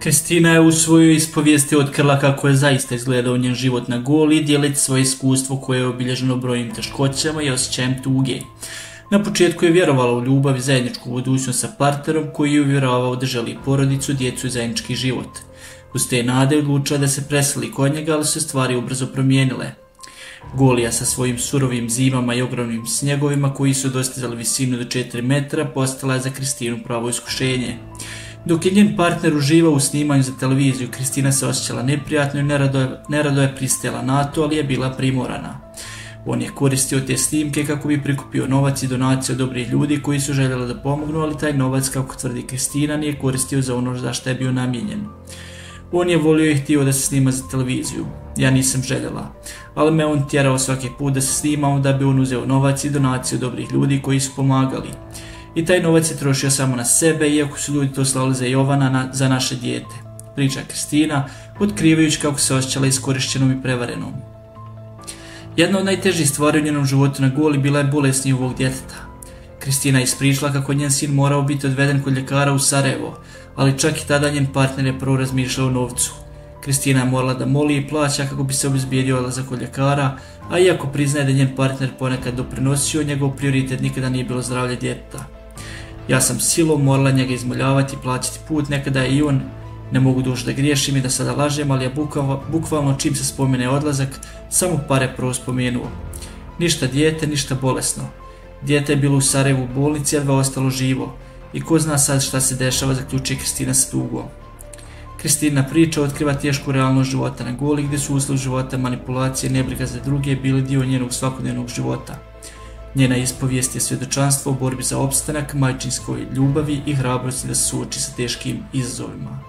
Kristina je u svojoj ispovijesti otkrila kako je zaista izgledao njen život na Goli i dijeliti svoje iskustvo koje je obilježeno brojnim teškoćama i osjećajem tuge. Na početku je vjerovala u ljubav i zajedničku budućnost sa partnerom koji je uvjeravao da želi porodicu, djecu i zajednički život. Uz te nade odlučila da se preseli kod njega, ali su stvari ubrzo promijenile. Golija sa svojim surovim zimama i ogromnim snjegovima koji su dostizali visinu do 4 metra postala je za Kristinu pravo iskušenje. Dok je njen partner uživao u snimanju za televiziju, Kristina se osjećala neprijatno i nerado je pristajala na to, ali je bila primorana. On je koristio te snimke kako bi prikupio novac i donacije od dobrih ljudi koji su željeli da pomognu, ali taj novac, kako tvrdi Kristina, nije koristio za ono za što je bio namijenjen. On je volio i htio da se snima za televiziju. Ja nisam željela, ali me on tjerao svaki put da se snimao da bi on uzeo novac i donacije od dobrih ljudi koji su pomagali. I taj novac je trošio samo na sebe, iako su ljudi to slali za Jovana, za naše dijete, priča Kristina, otkrivajući kako se osjećala iskorišćenom i prevarenom. Jedna od najtežih stvari u njenom životu na Goli bila je bolest njihovog djeteta. Kristina je ispričala kako njen sin morao biti odveden kod ljekara u Sarajevo, ali čak i tada njen partner je prvo razmišljao o novcu. Kristina je morala da moli i plaća kako bi se obezbijedio odlazak kod ljekara, a iako priznaje da njen partner ponekad doprinosio, njegov prioritet nikada nije bilo zdravlje djeteta. Ja sam silom morala njega izmoljavati i plaćati put, nekada je i on, ne mogu duže da griješim i da sada lažem, ali je bukvalno čim se spomene odlazak, samo pare prvo spomenuo. Ništa dijete, ništa bolesno. Dijete je bilo u Sarajevu u bolnici, a 2 ostalo živo. I ko zna sad šta se dešava, zaključuje Kristina sa tugom. Kristina priča otkriva tešku realnost života na Goli, gdje su uslov života, manipulacije, nebriga za druge bili dio njenog svakodnevnog života. Njena ispovijest je svjedočanstvo o borbi za opstanak, majčinskoj ljubavi i hrabrosti da se suoči sa teškim izazovima.